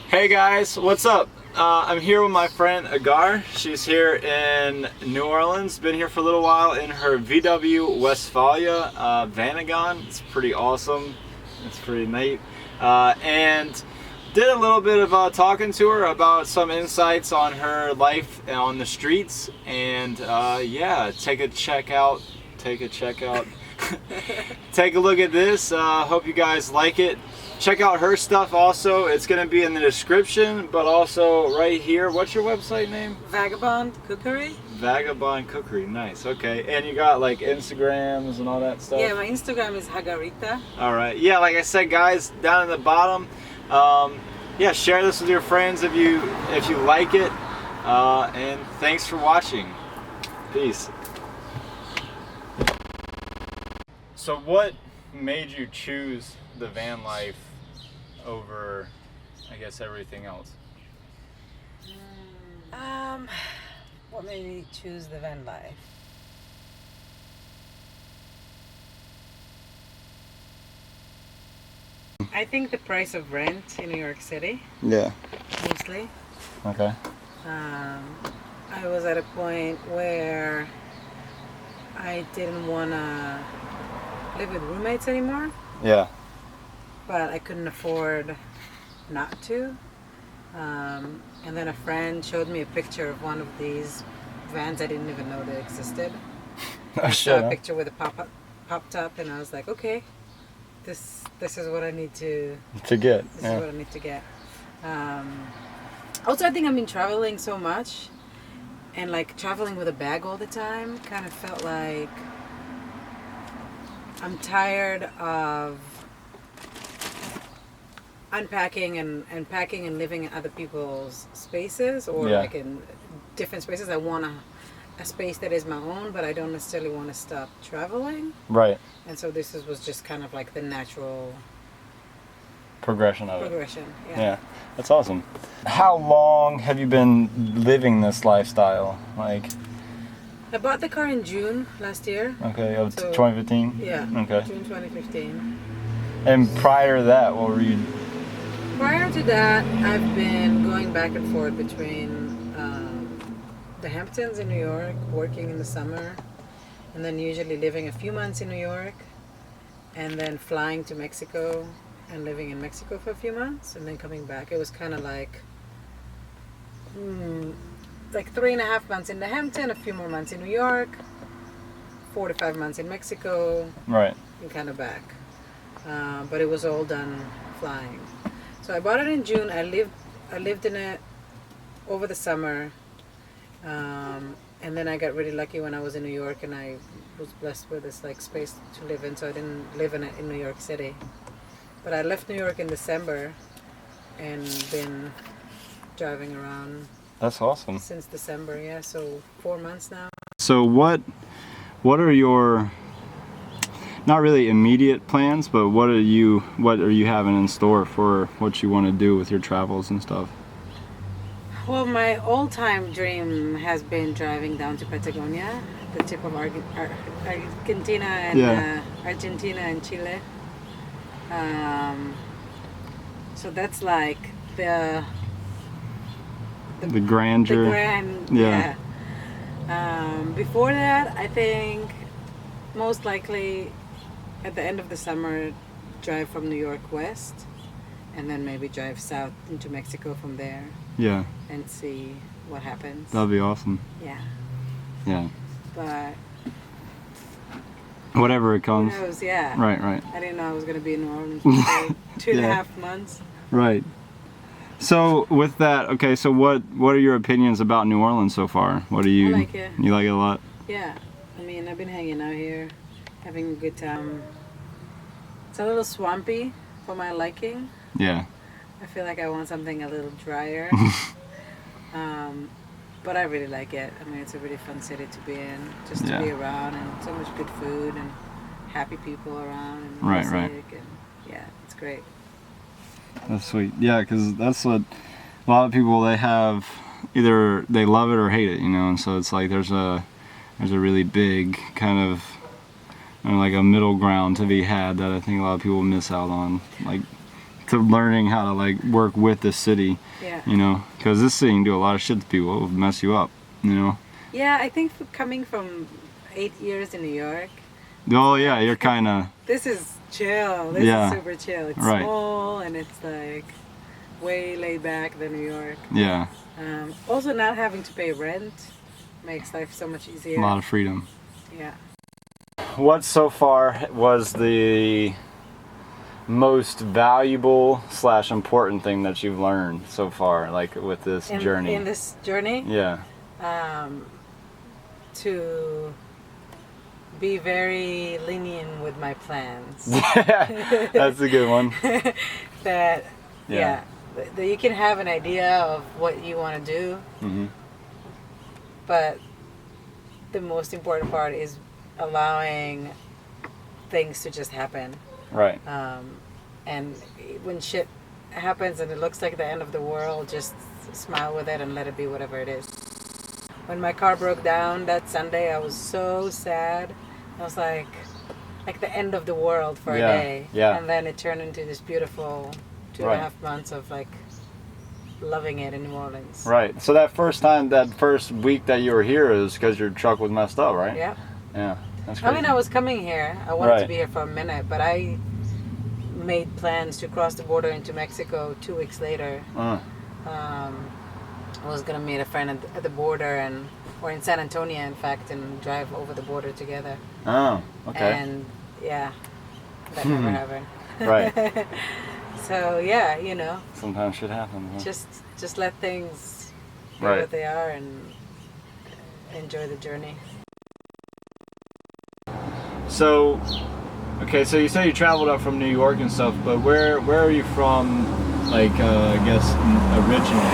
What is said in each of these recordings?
Hey guys, what's up? I'm here with my friend Hagar. She's here in New Orleans. Been here for a little while in her VW Westfalia Vanagon. It's pretty awesome. It's pretty neat. And did a little bit of talking to her about some insights on her life on the streets. And yeah, take a check out. Take a look at this. Hope you guys like it. Check out her stuff also. It's going to be in the description, but also right here. What's your website name? Vagabond Cookery. Vagabond Cookery. Nice. Okay. And you got like Instagrams and all that stuff? Yeah, my Instagram is Hagarita. All right. Yeah, like I said, guys, down in the bottom. Yeah, share this with your friends if you like it. And thanks for watching. Peace. So what made you choose the van life over, I guess, everything else? What made me choose the van life? I think the price of rent in New York City. Yeah. Mostly. Okay. I was at a point where I didn't want to live with roommates anymore. Yeah. But I couldn't afford not to. And then a friend showed me a picture of one of these vans I didn't even know they existed. I saw a picture with a popped up, and I was like, okay, this is what I need to get. This is what I need to get. Also, I think I've been traveling so much, and like traveling with a bag all the time kind of felt like I'm tired of unpacking and packing and living in other people's spaces, or like in different spaces. I want a space that is my own, but I don't necessarily want to stop traveling. Right. And so this was just kind of like the natural progression of it. Yeah. That's awesome. How long have you been living this lifestyle? Like, I bought the car in June last year. Okay, of 2015? Yeah. Okay. June 2015. And prior to that, what were you? Prior to that, I've been going back and forth between the Hamptons in New York, working in the summer, and then usually living a few months in New York, and then flying to Mexico and living in Mexico for a few months, and then coming back. It was kind of like 3.5 months in the Hampton, a few more months in New York, 4 to 5 months in Mexico, Right. and kind of back. But it was all done flying. So I bought it in June. I lived in it over the summer, and then I got really lucky when I was in New York, and I was blessed with this like space to live in. So I didn't live in it in New York City, but I left New York in December, and been driving around. That's awesome. Since December, yeah. So 4 months now. So what are your, not really immediate plans, but what are you having in store for what you want to do with your travels and stuff? Well, my all-time dream has been driving down to Patagonia, the tip of Argentina and Argentina and Chile. So that's like the grandeur. Before that, I think most likely at the end of the summer, drive from New York west, and then maybe drive south into Mexico from there. Yeah. And see what happens. That'd be awesome. Yeah. Yeah. But whatever it comes. Who knows? Yeah. Right. I didn't know I was going to be in New Orleans for 2.5 months. Right. So with that, okay, so what are your opinions about New Orleans so far? What do you? I like it. You like it a lot? Yeah. I mean, I've been hanging out here, having a good time. It's a little swampy for my liking. Yeah. I feel like I want something a little drier. But I really like it. I mean, it's a really fun city to be in, just to be around, and so much good food and happy people around, and music, and yeah, it's great. That's sweet. Yeah, because that's what a lot of people, they have, either they love it or hate it, you know, and so it's like there's a really big kind of, like a middle ground to be had that I think a lot of people miss out on. Like to learning how to like work with the city. Yeah. You know, because this city can do a lot of shit to people. It will mess you up. You know. Yeah, I think coming from 8 years in New York. Oh yeah, you're kind of. This is chill. This is super chill. It's small and it's like way laid back than New York. Yeah. Also, not having to pay rent makes life so much easier. A lot of freedom. Yeah. What so far was the most valuable / important thing that you've learned so far, like with this journey? In this journey? Yeah. To be very lenient with my plans. That's a good one. That you can have an idea of what you want to do, but the most important part is allowing things to just happen. Right. And when shit happens and it looks like the end of the world, just smile with it and let it be whatever it is. When my car broke down that Sunday, I was so sad. I was like the end of the world for a day. Yeah. And then it turned into this beautiful 2.5 months of like loving it in New Orleans. Right. So that first week that you were here is because your truck was messed up, right? Yeah. Yeah. That's crazy. I mean, I was coming here. I wanted to be here for a minute, but I made plans to cross the border into Mexico 2 weeks later. I was gonna meet a friend at the border, or in San Antonio, in fact, and drive over the border together. Oh, okay. And yeah, that never happened. Right. So yeah, you know. Sometimes shit happens. Huh? Just let things be what they are and enjoy the journey. So, okay, so you say you traveled up from New York and stuff, but where are you from? Like, I guess originally.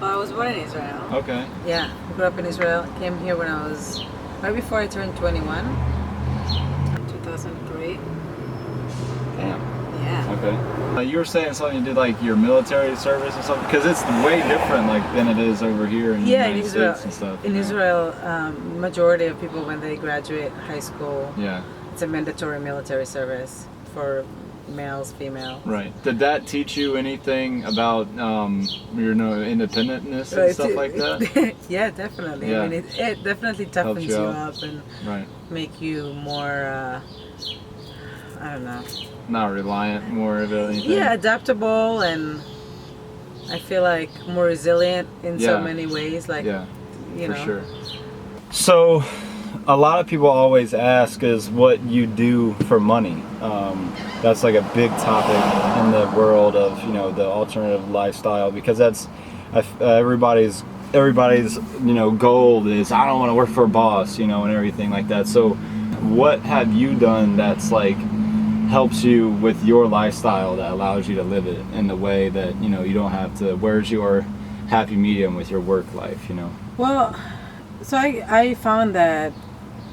Well, I was born in Israel. Okay. Yeah, I grew up in Israel. Came here when I was right before I turned 21. In 2003. Damn. Yeah. Okay. You were saying something, you did like your military service or something, because it's way different like than it is over here in the United States and stuff. In Israel, majority of people when they graduate high school, it's a mandatory military service for males, females. Right. Did that teach you anything about your independentness and stuff like that? Yeah, definitely. Yeah. I mean, it definitely toughens you up and make you more, I don't know. Not reliant more of anything. Yeah, adaptable, and I feel like more resilient in so many ways. Like, you know. For sure. So, a lot of people always ask is what you do for money. That's like a big topic in the world of the alternative lifestyle, because that's everybody's goal is I don't want to work for a boss, and everything like that. So, what have you done that's like helps you with your lifestyle that allows you to live it in the way that you don't have to? Where's your happy medium with your work life? Well, so I found that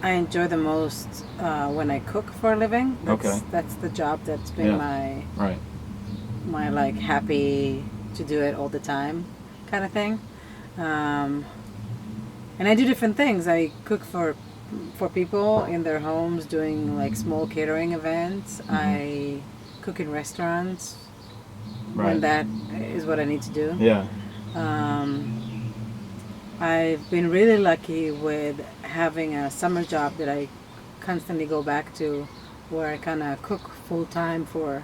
I enjoy the most when I cook for a living. That's the job that's been my like happy to do it all the time kind of thing. And I do different things. I cook for people in their homes, doing like small catering events. I cook in restaurants when that is what I need to do. Yeah. I've been really lucky with having a summer job that I constantly go back to, where I kind of cook full time for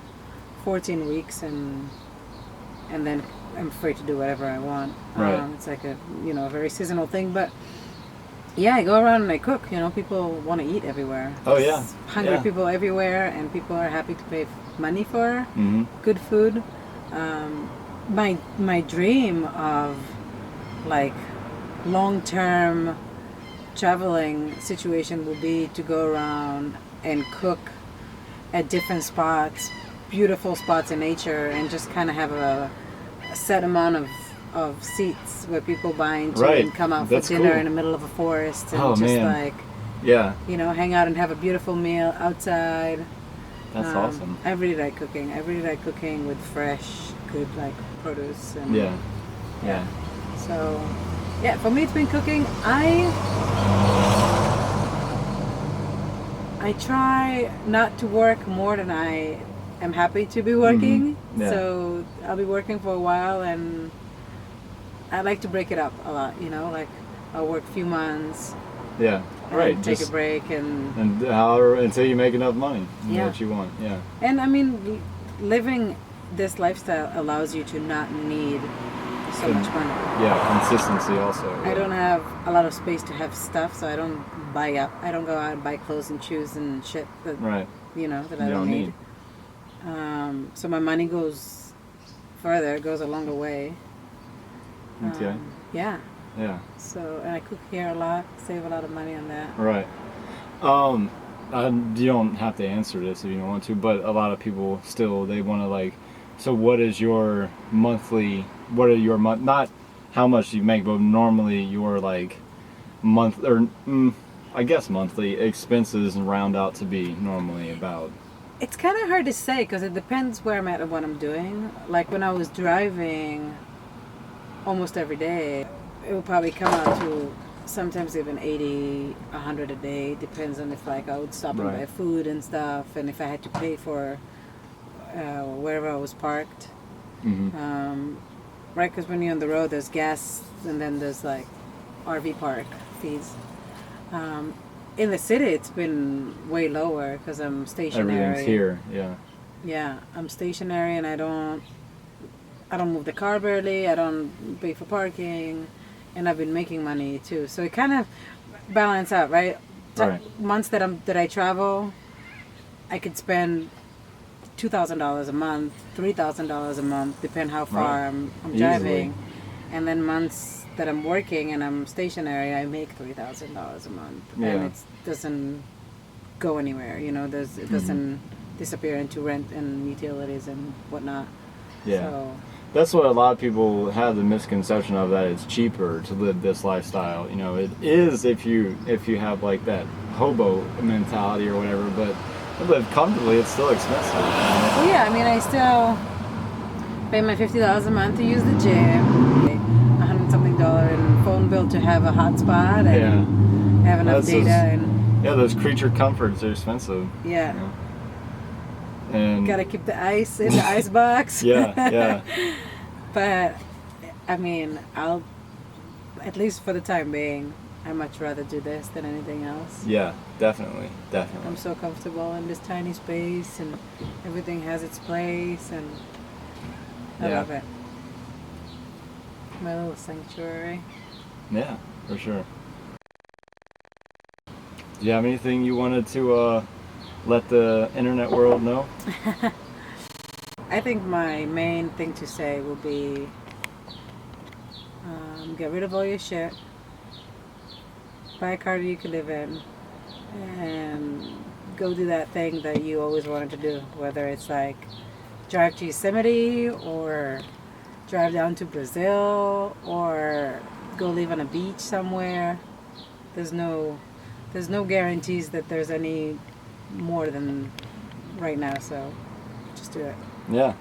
14 weeks and then I'm free to do whatever I want. It's like a very seasonal thing, but yeah, I go around and I cook. People want to eat everywhere. Oh yeah, hungry people everywhere, and people are happy to pay money for good food. My dream of like long-term traveling situation will be to go around and cook at different spots, beautiful spots in nature, and just kind of have a set amount of seats where people buy into and come out for dinner in the middle of a forest and hang out and have a beautiful meal outside. That's awesome. I really like cooking. I really like cooking with fresh, good like produce and So for me it's been cooking. I try not to work more than I am happy to be working. Yeah. So I'll be working for a while, and I like to break it up a lot. Like I'll work a few months. Yeah. And Right. take a break and however until you make enough money. Yeah. What you want. Yeah. And I mean, living this lifestyle allows you to not need so much money. Yeah, consistency also. I don't have a lot of space to have stuff, so I don't buy up. I don't go out and buy clothes and shoes and shit that Right. That I don't need. So my money goes further, goes a longer way. Okay. Yeah. Yeah. So, and I cook here a lot, save a lot of money on that. Right. You don't have to answer this if you don't want to, but a lot of people still, they want to like, so what are your not how much you make, but normally your like I guess monthly expenses round out to be normally about. It's kind of hard to say because it depends where I'm at and what I'm doing. Like when I was driving almost every day, it would probably come out to sometimes even 80, 100 a day. Depends on if like I would stop and buy food and stuff, and if I had to pay for wherever I was parked. Mm-hmm. Right, because when you're on the road, there's gas, and then there's like RV park fees. In the city, it's been way lower because I'm stationary. Everything's here, yeah. Yeah, I'm stationary, and I don't move the car barely. I don't pay for parking, and I've been making money too. So it kind of balance out, right? Months that I travel, I could spend $2,000 a month, $3,000 a month, depending how far I'm driving. And then months that I'm working and I'm stationary, I make $3,000 a month, and it doesn't go anywhere. It doesn't disappear into rent and utilities and whatnot. Yeah. So, that's what a lot of people have the misconception of, that it's cheaper to live this lifestyle. It is if you have like that hobo mentality or whatever, but to live comfortably, it's still expensive. Well, yeah, I mean, I still pay my $50 a month to use the gym, $100-something in phone bill to have a hotspot, and have enough data. And those creature comforts are expensive. Yeah. And gotta keep the ice in the ice box. Yeah. But I mean, I'll, at least for the time being, I'd much rather do this than anything else. Yeah, definitely. I'm so comfortable in this tiny space, and everything has its place, and I love it. My little sanctuary. Yeah, for sure. Do you have anything you wanted to let the internet world know? I think my main thing to say will be get rid of all your shit, buy a car that you can live in, and go do that thing that you always wanted to do, whether it's like drive to Yosemite or drive down to Brazil or go live on a beach somewhere. There's no guarantees that there's any more than right now, so just do it. Yeah.